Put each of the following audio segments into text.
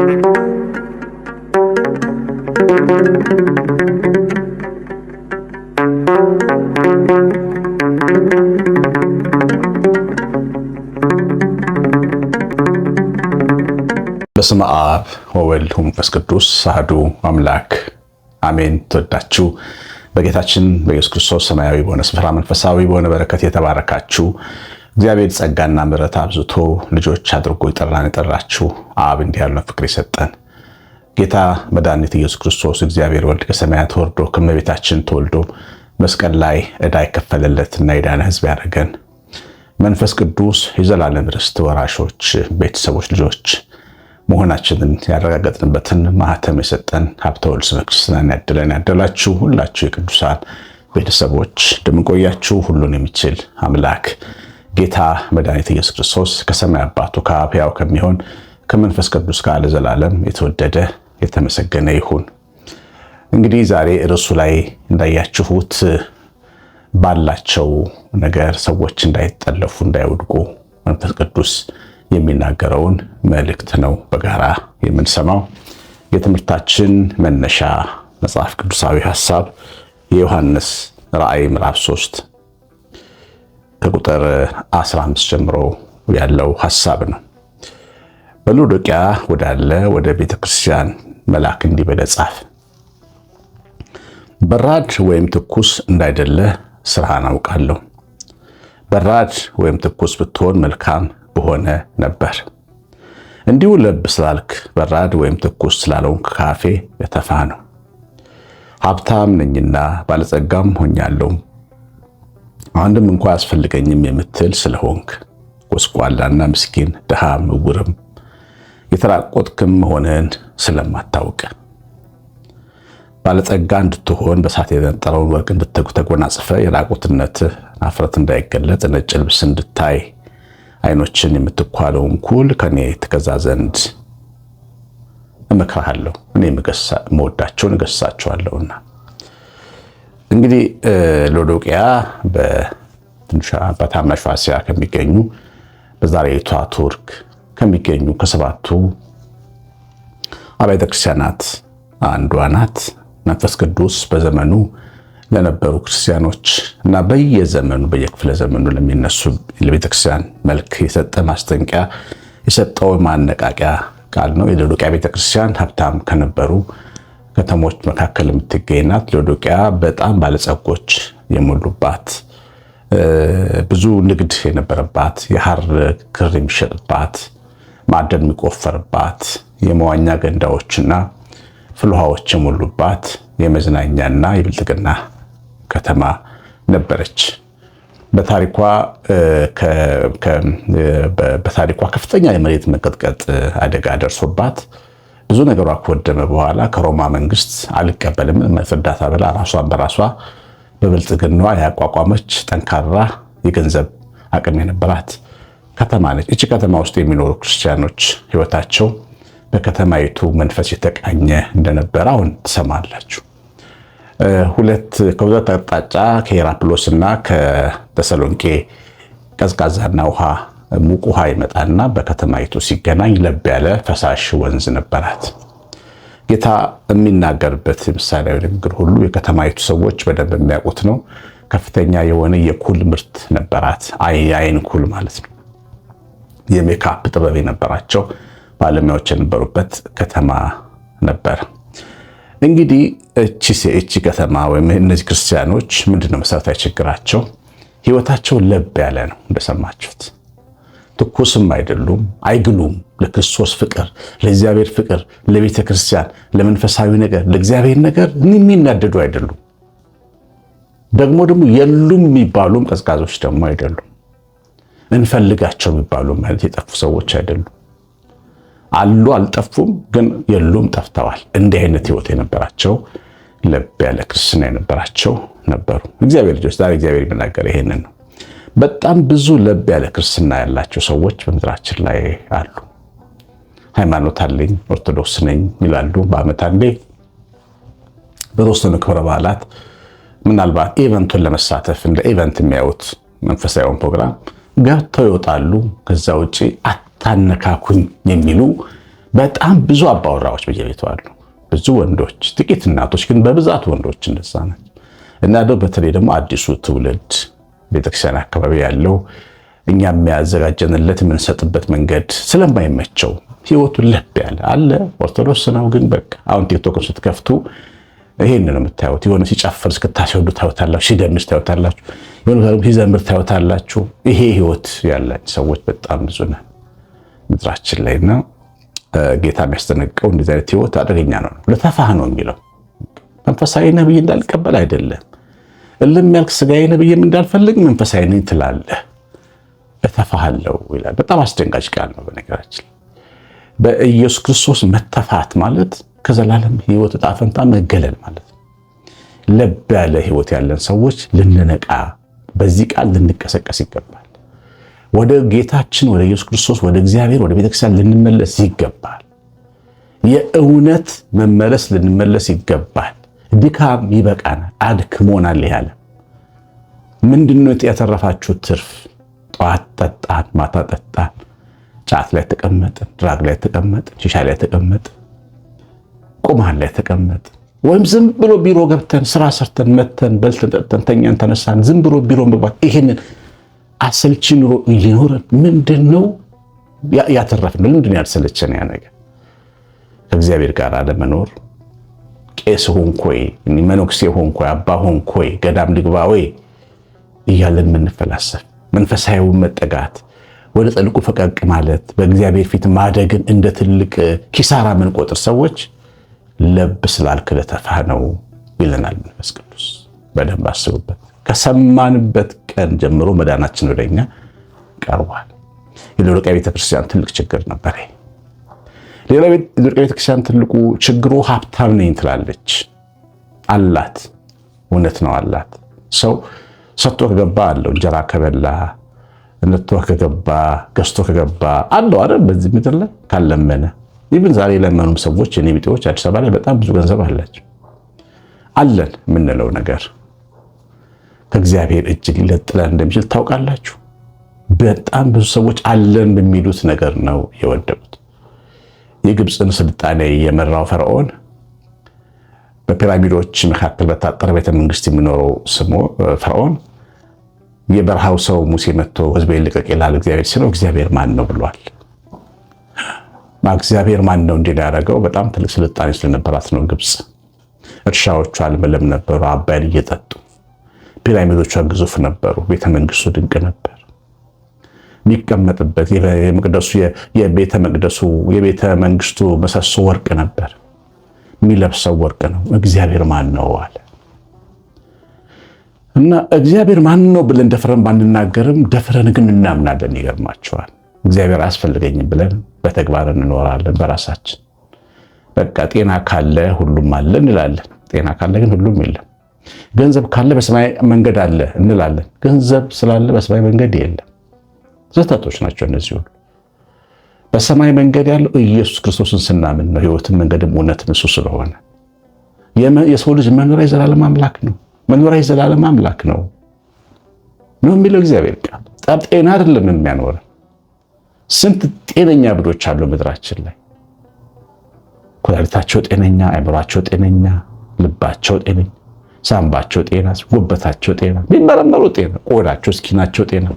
በስመ አብ ወወልድ ወመንፈስ ቅዱስ አሐዱ አምላክ አሜን። ተወዳችሁ በጌታችን በኢየሱስ ክርስቶስ ሰማያዊ በሆነ ስፍራ መንፈሳዊ በሆነ በረከት የተባረካችሁ እግዚአብሔር ጸጋና ምሕረት አብዝቶ ልጆች አድርጎ የጠራችሁ አብ እንዲህ ያለ ፍቅር የሰጠን ጌታ መድኃኒት ኢየሱስ ክርስቶስ እግዚአብሔር ወልድ ከሰማያት ወርዶ ከእመቤታችን ተወልዶ መስቀል ላይ ዕዳ የከፈለለትና የዳነ ሕዝብ ያደረገን መንፈስ ቅዱስ የዘላለም ርስት ወራሾች ቤተሰቦች ልጆች መሆናችንን ያረጋገጥንበትን ማህተም የሰጠን ሀብተ ወልድ ስመ ክርስትናን ያደላችሁ ሁላችሁ የቅዱሳን ቤተሰቦች እንደምንቆያችሁ ሁሉን የሚችል አምላክ ጌታ መድኃኒት ኢየሱስ ክርስቶስ ከሰማይ አባቱ ከአብ ሕያው ከሚሆን ከመንፈስ ቅዱስ ጋር ለዘላለም የተወደደ የተመሰገነ ይሁን። እንግዲህ ዛሬ ርዕሱ ላይ እንዳያችሁት ባላቸው ነገር ሰዎች እንዳይጠለፉ እንዳይወድቁ መንፈስ ቅዱስ የሚናገረውን መልእክት ነው በጋራ የምንሰማው። የትምህርታችን መነሻ መጽሐፍ ቅዱሳዊ ሐሳብ የዮሐንስ ራእይ ምዕራፍ 3 ከቁጥር 15 ጀምሮ ያለው ሐሳብ ነው። በሎዶቅያ ወዳለ ወደ ቤተክርስቲያን መልአክ እንዲህ ብለህ ጻፍ፣ በራድ ወይም ትኩስ እንዳይደለ ስራህን አውቃለሁ። በራድ ወይም ትኩስ ብትሆን መልካም በሆነ ነበር። እንዲሁ ለብ ስላልክ በራድ ወይም ትኩስ ስላልሆንክ ካፌ የተፋ ነው። ሀብታም ነኝና ባለጸጋም ሆኛለሁ አንድም እንኳ አያስፈልገኝም የምትል ስለሆንክ ጎስቋላና ምስኪን ድሃም ዕውርም የተራቆትክም መሆንህን ስለማታውቅ ባለጸጋ እንድትሆን በሳት የነጠረውን ወርቅ እንድትጎናጽፈ የራቁትነትህ አፍረት እንዳይገለጥ ነጭ ልብስ እንድታይ ዓይኖችን የምትኳለውን ኩል ከኔ ትገዛ ዘንድ እመክርሃለሁ። እኔ መወዳቸውን እገሥጻቸዋለሁና። እንግዲህ ሎዶቅያ በታናሿ እስያ ከሚገኙ በዛሬቷ ቱርክ ከሚገኙ ከሰባቱ አብያተ ክርስቲያናት አንዷ ናት። መንፈስ ቅዱስ በዘመኑ ለነበሩ ክርስቲያኖች እና በየዘመኑ በየክፍለ ዘመኑ ለሚነሱ ለቤተክርስቲያን መልክ የሰጠ ማስጠንቀቂያ የሰጠው ማነቃቂያ ቃል ነው። የሎዶቅያ ቤተክርስቲያን ሀብታም ከነበሩ ከተሞች መካከል የምትገኝ ናት። ሎዶቅያ በጣም ባለጸጎች የሞሉባት ብዙ ንግድ የነበረባት የሐር ክር የሚሸጥባት ማዕድን የሚቆፈርባት የመዋኛ ገንዳዎችና ፍልውሃዎች የሞሉባት የመዝናኛና የብልጥግና ከተማ ነበረች። በታሪኳ ከፍተኛ የመሬት መንቀጥቀጥ አደጋ ደርሶባት ብዙ ነገሯ ከወደመ በኋላ ከሮማ መንግስት አልቀበልም እርዳታ ብላ ራሷን በራሷ በብልጥግናዋ ያቋቋመች ጠንካራ የገንዘብ አቅም የነበራት ከተማ ነች። እቺ ከተማ ውስጥ የሚኖሩ ክርስቲያኖች ህይወታቸው በከተማይቱ መንፈስ የተቃኘ እንደነበረ አሁን ትሰማላችሁ። ከሁለት አቅጣጫ ከሄራፕሎስ እና ከተሰሎንቄ ቀዝቃዛና ሙቅ ውሃ ይመጣና በከተማይቱ ሲገናኝ ለብ ያለ ፈሳሽ ወንዝ ነበራት። ጌታ የሚናገርበት ምሳሌያዊ ንግግር ሁሉ የከተማይቱ ሰዎች በደንብ የሚያውቁት ነው። ከፍተኛ የሆነ የኩል ምርት ነበራት። የአይን ኩል ማለት ነው። የሜካፕ ጥበብ የነበራቸው ባለሙያዎች የነበሩበት ከተማ ነበር። እንግዲህ እቺ ከተማ ወይም እነዚህ ክርስቲያኖች ምንድነው መሰረታዊ ችግራቸው? ህይወታቸው ለብ ያለ ነው። እንደሰማችሁት ትኩስም አይደሉም፣ አይግሉም። ለክርስቶስ ፍቅር፣ ለእግዚአብሔር ፍቅር፣ ለቤተ ክርስቲያን፣ ለመንፈሳዊ ነገር፣ ለእግዚአብሔር ነገር የሚናደዱ አይደሉም። ደግሞ የሉም የሚባሉም ቀዝቃዞች ደግሞ አይደሉም። እንፈልጋቸው የሚባሉ ማለት የጠፉ ሰዎች አይደሉም። አሉ አልጠፉም፣ ግን የሉም ጠፍተዋል። እንዲህ አይነት ህይወት የነበራቸው ለብ ያለ ክርስትና የነበራቸው ነበሩ። እግዚአብሔር ልጆች ዛሬ እግዚአብሔር የሚናገር ይሄንን ነው። በጣም ብዙ ለብ ያለ ክርስትና ያላቸው ሰዎች በምድራችን ላይ አሉ። ሃይማኖት አለኝ ኦርቶዶክስ ነኝ ይላሉ። በዓመት አንዴ በተወሰኑ ክብረ በዓላት ምናልባት ኢቨንቱን ለመሳተፍ እንደ ኢቨንት የሚያዩት መንፈሳዊውን ፕሮግራም ገብተው ይወጣሉ። ከዛ ውጪ አታነካኩኝ የሚሉ በጣም ብዙ አባወራዎች በየቤቱ አሉ፣ ብዙ ወንዶች፣ ጥቂት እናቶች፣ ግን በብዛት ወንዶች እንደዛ ናቸው። እና በተለይ ደግሞ አዲሱ ትውልድ ቤተክርስቲያን አካባቢ ያለው እኛ የሚያዘጋጀንለት የምንሰጥበት መንገድ ስለማይመቸው ህይወቱን ለብ ያለ አለ። ኦርቶዶክስ ነው ግን በቃ አሁን ቲክቶክን ስትከፍቱ ይሄን ነው የምታዩት። የሆነ ሲጨፍር እስክታስወዱ ታዩታላችሁ፣ ሲደንስ ታዩታላችሁ፣ የሆነ ሲዘምር ታዩታላችሁ። ይሄ ህይወት ያላቸው ሰዎች በጣም ብዙ ነን ምድራችን ላይ እና ጌታ የሚያስጠነቅቀው እንደዚህ አይነት ህይወት አደገኛ ነው። ለተፋህ ነው የሚለው መንፈሳዊ ነብይ እንዳልቀበል አይደለም። እልም ያልክ ስጋዊ ነብይም እንዳልፈልግ መንፈሳዊ ነኝ ትላለህ፣ እተፋሃለሁ ይላል። በጣም አስደንጋጭ ቃል ነው። በነገራችን በኢየሱስ ክርስቶስ መተፋት ማለት ከዘላለም ህይወት ዕጣ ፈንታ መገለል ማለት ነው። ለብ ያለ ህይወት ያለን ሰዎች ልንነቃ፣ በዚህ ቃል ልንቀሰቀስ ይገባል። ወደ ጌታችን ወደ ኢየሱስ ክርስቶስ ወደ እግዚአብሔር ወደ ቤተክርስቲያን ልንመለስ ይገባል። የእውነት መመለስ ልንመለስ ይገባል። ድካም ይበቃናል፣ አድክሞናል። ያለ ምንድነው ያተረፋችሁት ትርፍ? ጠዋት ጠጣን፣ ማታ ጠጣን፣ ጫት ላይ ተቀመጥን፣ ድራግ ላይ ተቀመጥን፣ ሺሻ ላይ ተቀመጥን፣ ቁማር ላይ ተቀመጥን፣ ወይም ዝም ብሎ ቢሮ ገብተን ስራ ሰርተን መተን በልተን ጠጥተን ተኛን ተነሳን፣ ዝም ብሎ ቢሮ መግባት። ይሄንን አሰልቺ ኑሮ እየኖረን ምንድነው ያተረፍነው? ምንድነው ያልሰለቸን? ያ ነገር ከእግዚአብሔር ጋር አለመኖር። ቄስ ሆንኮይ፣ መነኩሴ ሆንኮይ፣ አባ ሆንኮይ፣ ገዳም ልግባ ወይ እያለን የምንፈላሰፍ መንፈሳዊውን መጠጋት፣ ወደ ጥልቁ ፈቀቅ ማለት፣ በእግዚአብሔር ፊት ማደግን እንደ ትልቅ ኪሳራ የምንቆጥር ሰዎች ለብ ስላልክ ለተፋህ ነው ይለናል መንፈስ ቅዱስ። በደንብ አስቡበት። ከሰማንበት ቀን ጀምሮ መዳናችን ወደኛ ቀርቧል። የሎዶቅያ ቤተክርስቲያን ትልቅ ችግር ነበር። ሌላው የሎዶቅያ ቤተክርስቲያን ትልቁ ችግሩ ሀብታም ነኝ ትላለች። አላት፣ እውነት ነው አላት። ሰው ሰጥቶ ከገባ አለው። እንጀራ ከበላ እንቶ ከገባ ገዝቶ ከገባ አለው አይደል? በዚህ ምድር ላይ ካለመነ ይብን ዛሬ ለመኑም ሰዎች የኔ ቢጤዎች አዲስ አበባ ላይ በጣም ብዙ ገንዘብ አላቸው። አለን የምንለው ነገር ከእግዚአብሔር እጅ ሊለጥለን እንደሚችል ታውቃላችሁ። በጣም ብዙ ሰዎች አለን በሚሉት ነገር ነው የወደቁት። የግብፅን ስልጣኔ የመራው ፈርዖን በፒራሚዶች መካከል በታጠረ ቤተ መንግስት የሚኖረው ስሙ ፈርዖን የበረሃው ሰው ሙሴ መጥቶ ሕዝቤን ልቀቅ ይላል እግዚአብሔር ሲለው እግዚአብሔር ማን ነው ብሏል። እግዚአብሔር ማን ነው እንዲህ ያደረገው? በጣም ትልቅ ስልጣኔ ስለነበራት ነው ግብፅ። እርሻዎቿ ለምለም ነበሩ፣ አባይን እየጠጡ ፒራሚዶቿ ግዙፍ ነበሩ፣ ቤተ መንግስቱ ድንቅ ነበር። የሚቀመጥበት የቤተ መንግስቱ ምሰሶ ወርቅ ነበር፣ የሚለብሰው ወርቅ ነው። እግዚአብሔር ማን ነው አለ እና እግዚአብሔር ማን ነው ብለን ደፍረን ባንናገርም ደፍረን ግን እናምናለን። ይገርማቸዋል። እግዚአብሔር አያስፈልገኝም ብለን በተግባር እንኖራለን። በራሳችን በቃ ጤና ካለ ሁሉም አለ እንላለን። ጤና ካለ ግን ሁሉም የለም። ገንዘብ ካለ በሰማይ መንገድ አለ እንላለን። ገንዘብ ስላለ በሰማይ መንገድ የለም። ዘታቶች ናቸው እነዚህ ሁሉ። በሰማይ መንገድ ያለው ኢየሱስ ክርስቶስን ስናምን ነው። ህይወትን መንገድም እውነትም እሱ ስለሆነ የሰው ልጅ መኖሪያ የዘላለም አምላክ ነው። መኖሪያ የዘላለም አምላክ ነው የሚለው እግዚአብሔር ቃል። ጤና አይደለም የሚያኖረን። ስንት ጤነኛ ብዶች አሉ ምድራችን ላይ። ኩላሊታቸው ጤነኛ፣ አእምሯቸው ጤነኛ፣ ልባቸው ጤነኛ፣ ሳምባቸው ጤና፣ ጉበታቸው ጤና፣ ቢመረመሩ ጤና፣ ቆዳቸው ስኪናቸው ጤና፣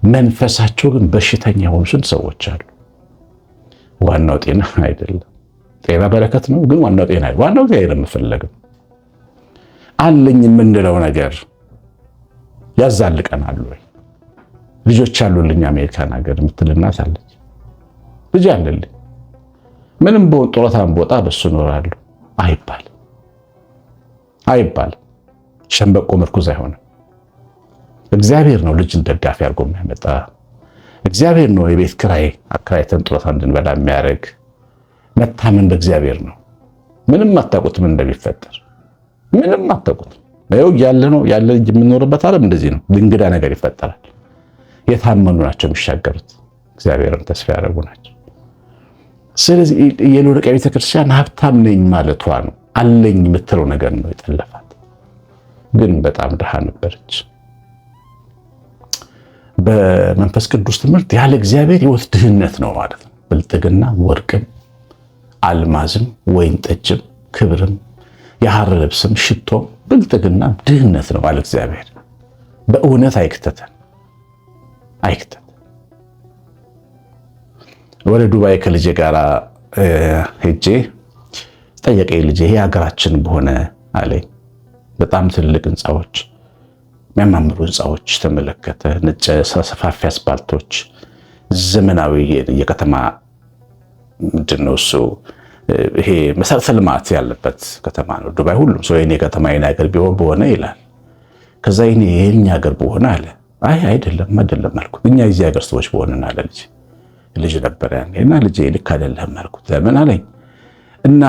መንፈሳቸው ግን በሽተኛ የሆኑ ስንት ሰዎች አሉ። ዋናው ጤና አይደለም። ጤና በረከት ነው፣ ግን ዋናው ጤና አይደለም። ዋናው እግዚአብሔር የምፈለገው አለኝ የምንለው ነገር ያዛልቀናል ወይ? ልጆች አሉልኝ አሜሪካን ሀገር የምትል እናት አለች። ልጅ አለልኝ ምንም ጡረታም ቦጣ በሱ እኖራለሁ አይባልም። ሸምበቆ ምርኩዝ አይሆንም። እግዚአብሔር ነው ልጅን ደጋፊ አድርጎ የሚያመጣ። እግዚአብሔር ነው የቤት ኪራይ አከራይተን ጡረታ እንድንበላ የሚያደርግ። መታመን በእግዚአብሔር ነው። ምንም አታውቁትም እንደሚፈጠር ምንም አታውቁትም። ያለ የምንኖርበት ዓለም እንደዚህ ነው። እንግዳ ነገር ይፈጠራል። የታመኑ ናቸው የሚሻገሩት። እግዚአብሔርን ተስፋ ያደረጉ ናቸው። ስለዚህ የሎዶቅያ ቤተክርስቲያን ሀብታም ነኝ ማለቷ ነው። አለኝ የምትለው ነገር ነው የጠለፋት። ግን በጣም ድሃ ነበረች። በመንፈስ ቅዱስ ትምህርት ያለ እግዚአብሔር ሕይወት ድህነት ነው ማለት ነው። ብልጥግና ወርቅም አልማዝም፣ ወይን ጠጅም፣ ክብርም፣ የሐር ልብስም፣ ሽቶም፣ ብልጥግና ድህነት ነው አለ እግዚአብሔር። በእውነት አይክተተን። ወደ ዱባይ ከልጄ ጋር ሄጄ ጠየቀኝ። ልጄ ይሄ ሀገራችን በሆነ አለኝ። በጣም ትልቅ ህንፃዎች፣ የሚያማምሩ ህንፃዎች ተመለከተ። ነጭ ሰፋፊ አስፓልቶች፣ ዘመናዊ የከተማ ምንድነው እሱ ይሄ መሰረተ ልማት ያለበት ከተማ ነው ዱባይ። ሁሉም ሰው የኔ ከተማ የኔ ሀገር ቢሆን በሆነ ይላል። ከዛ የኛ ሀገር በሆነ አለ። አይደለም አልኩት። እኛ የዚህ ሀገር ሰዎች በሆነን አለ ልጅ ነበር ያኔና ልጄ ልክ አይደለም አልኩት። ለምን አለኝ። እኛ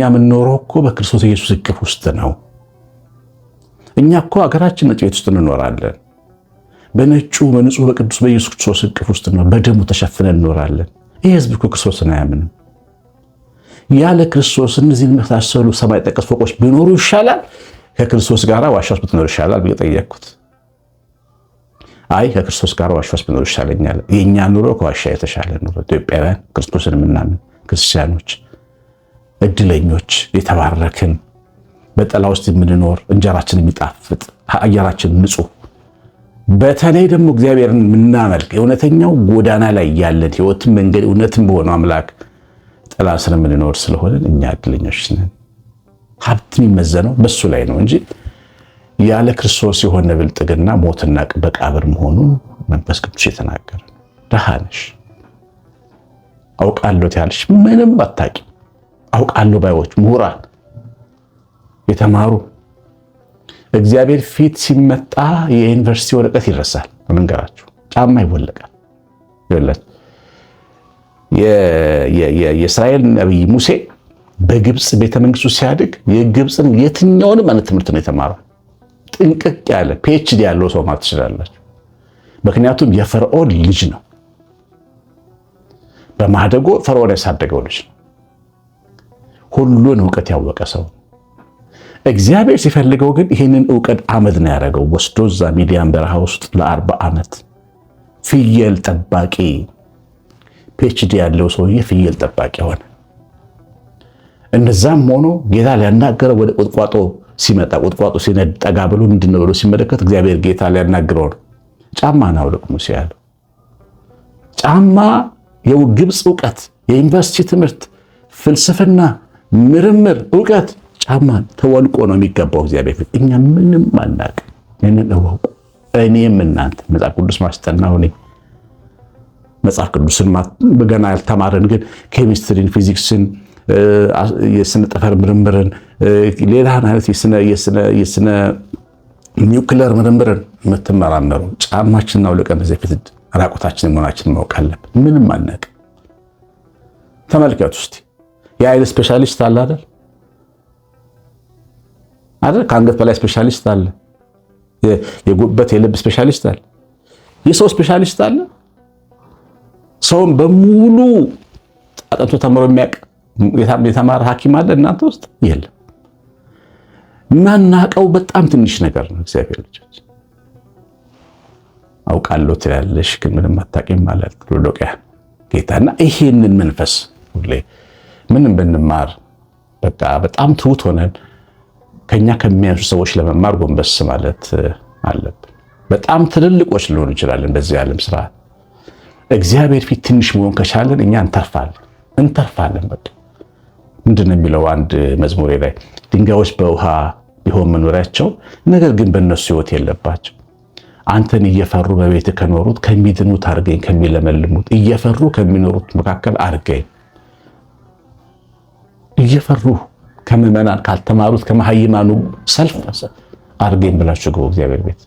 የምንኖረው እኮ በክርስቶስ ኢየሱስ እቅፍ ውስጥ ነው። እኛ እኮ ሀገራችን ነጭ ቤት ውስጥ እንኖራለን። በነጩ በንጹህ በቅዱስ በኢየሱስ ክርስቶስ እቅፍ ውስጥ ነው፣ በደሙ ተሸፍነን እንኖራለን። ይህ ህዝብ እኮ ክርስቶስን አያምንም። ያለ ክርስቶስ እነዚህን መሳሰሉ ሰማይ ጠቀስ ፎቆች ቢኖሩ ይሻላል ከክርስቶስ ጋር ዋሻ ውስጥ ብትኖር ይሻላል ብዬ ጠየቅኩት። ከክርስቶስ ጋር ዋሻ ውስጥ ብትኖር ይሻለኛል። የኛ ኑሮ ከዋሻ የተሻለ ኑሮ። ኢትዮጵያውያን ክርስቶስን የምናምን ክርስቲያኖች እድለኞች፣ የተባረክን፣ በጠላ ውስጥ የምንኖር፣ እንጀራችን የሚጣፍጥ፣ አየራችን ንጹህ፣ በተለይ ደግሞ እግዚአብሔርን የምናመልክ እውነተኛው ጎዳና ላይ ያለን ህይወትን መንገድ እውነትን በሆነው አምላክ ጥላ ስር የምንኖር ስለሆነ እኛ እድለኞች ነን። ሀብት የሚመዘነው በሱ ላይ ነው እንጂ ያለ ክርስቶስ የሆነ ብልጥግና ሞትና በቃብር መሆኑን መንፈስ ቅዱስ የተናገረ። ደሃ ነሽ አውቃለሁ ያልሽ ምንም አታውቂም። አውቃለሁ ባዮች ምሁራን የተማሩ እግዚአብሔር ፊት ሲመጣ የዩኒቨርሲቲ ወረቀት ይረሳል። መንገራችሁ ጫማ ይወለቃል። የእስራኤል ነቢይ ሙሴ በግብፅ ቤተመንግስቱ ሲያድግ የግብፅን የትኛውንም አይነት ትምህርት ነው የተማረው። ጥንቅቅ ያለ ፒኤችዲ ያለው ሰው ማለት ትችላላችሁ። ምክንያቱም የፈርዖን ልጅ ነው። በማደጎ ፈርዖን ያሳደገው ልጅ ነው። ሁሉን እውቀት ያወቀ ሰው። እግዚአብሔር ሲፈልገው ግን ይህንን እውቀት አመድ ነው ያደረገው። ወስዶ እዛ ሚዲያን በረሃ ውስጥ ለ40 ዓመት ፍየል ጠባቂ፣ ፒኤችዲ ያለው ሰውዬ ፍየል ጠባቂ ሆነ። እንደዛም ሆኖ ጌታ ሊያናገረው ወደ ቁጥቋጦ ሲመጣ ቁጥቋጦ ሲነድ ጠጋ ብሎ ምንድነው ብሎ ሲመለከት እግዚአብሔር ጌታ ሊያናግረው ነው። ጫማን አውልቅ ሙሴ ያለው። ጫማ የግብፅ እውቀት፣ የዩኒቨርሲቲ ትምህርት፣ ፍልስፍና፣ ምርምር፣ እውቀት ጫማን ተወልቆ ነው የሚገባው እግዚአብሔር ፊት። እኛ ምንም አናውቅ። ይህንን እወቁ። እኔም እናንተ መጽሐፍ ቅዱስ ማስጠናው እኔ መጽሐፍ ቅዱስን በገና ያልተማረን ግን ኬሚስትሪን፣ ፊዚክስን፣ የስነ ጠፈር ምርምርን፣ ሌላ አይነት የስነ ኒውክሌር ምርምርን የምትመራመሩ ጫማችንን አውልቀን በዚህ ፊት ራቁታችንን መሆናችንን ማወቅ አለብን። ምንም አናውቅ። ተመልከቱ እስቲ የአይን ስፔሻሊስት አለ አይደል? ከአንገት በላይ ስፔሻሊስት አለ። የጉበት የልብ ስፔሻሊስት አለ። የሰው ስፔሻሊስት አለ። ሰውን በሙሉ አጥንቶ ተምሮ የሚያውቅ የተማረ ሐኪም አለ እናንተ ውስጥ? የለም። ማናውቀው በጣም ትንሽ ነገር ነው። እግዚአብሔር ልጆች አውቃለሁ ትላለሽ ግን ምንም አታውቂም ማለት ሎዶቅያ ጌታና ይሄንን መንፈስ ሁሌ ምንም ብንማር በቃ በጣም ትሁት ሆነን ከኛ ከሚያንሱ ሰዎች ለመማር ጎንበስ ማለት አለብን። በጣም ትልልቆች ሊሆኑ ይችላልን በዚህ ዓለም ስራ እግዚአብሔር ፊት ትንሽ መሆን ከቻለን እኛ እንተርፋለን። በቃ ምንድነው የሚለው አንድ መዝሙሬ ላይ ድንጋዮች በውሃ ቢሆን መኖሪያቸው ነገር ግን በእነሱ ህይወት የለባቸው። አንተን እየፈሩ በቤት ከኖሩት ከሚድኑት አርገኝ፣ ከሚለመልሙት እየፈሩ ከሚኖሩት መካከል አርገኝ። እየፈሩ ከምዕመናን ካልተማሩት ከመሃይማኑ ሰልፍ አርገኝ ብላችሁ ግቡ እግዚአብሔር ቤት።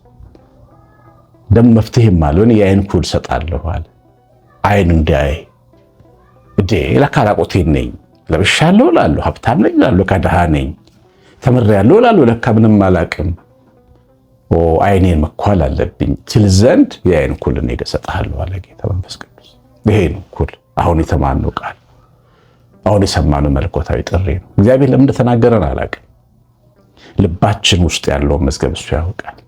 ደም መፍትሄም አለውን የአይን ኩል ሰጣለሁ አለ። አይን እንዳይ ለካራቆቴ ነኝ ለብሻለሁ እላለሁ፣ ሀብታም ነኝ እላለሁ፣ ከድሃ ነኝ፣ ተምሬያለሁ እላለሁ፣ ለካ ምንም አላውቅም። አይኔን መኳል አለብኝ ትል ዘንድ የአይን ኩል እኔ እሰጥሃለሁ አለ ጌታ መንፈስ ቅዱስ። ይሄ ነው ኩል። አሁን የተማነው ቃል፣ አሁን የሰማነው መለኮታዊ ጥሪ ነው። እግዚአብሔር ለምን እንደተናገረን አላውቅም። ልባችን ውስጥ ያለውን መዝገብ እሱ ያውቃል።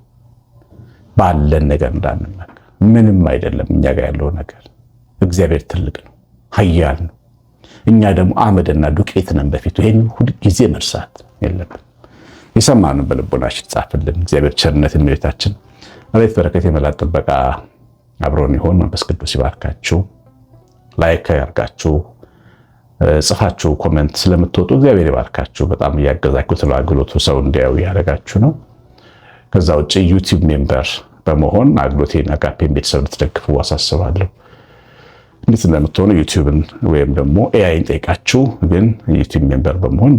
ባለን ነገር እንዳንመካ ምንም አይደለም እኛ ጋር ያለው ነገር። እግዚአብሔር ትልቅ ነው፣ ኃያል ነው። እኛ ደግሞ አመድና ዱቄት ነን በፊቱ። ይሄን ሁሉ ጊዜ መርሳት የለብንም። የሰማነውን በልቦናችን ጻፍልን። እግዚአብሔር ቸርነት እመቤታችን ረድኤት በረከት የመላእክት ጥበቃ አብሮን ይሁን። መንፈስ ቅዱስ ይባርካችሁ። ላይክ ያርጋችሁ፣ ጽፋችሁ ኮሜንት ስለምትወጡ እግዚአብሔር ይባርካችሁ። በጣም እያገዛችሁ ስለ አገልግሎቱ ሰው እንዲያዩ ያደረጋችሁ ነው። ከዛ ውጭ ዩቲዩብ ሜምበር በመሆን አገልግሎቴን አጋፔን ቤተሰብ እንድትደግፉ አሳስባለሁ። እንዴት እንደምትሆኑ ዩቲዩብን ወይም ደግሞ ኤአይን ጠይቃችሁ፣ ግን ዩቲዩብ ሜምበር በመሆን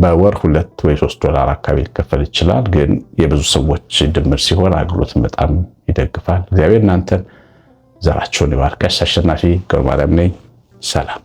በወር $2 ወይ $3 አካባቢ ሊከፈል ይችላል። ግን የብዙ ሰዎች ድምር ሲሆን አገልግሎትን በጣም ይደግፋል። እግዚአብሔር እናንተን ዘራችሁን ይባርክ። ቀሲስ አሸናፊ ገብረማርያም ነኝ። ሰላም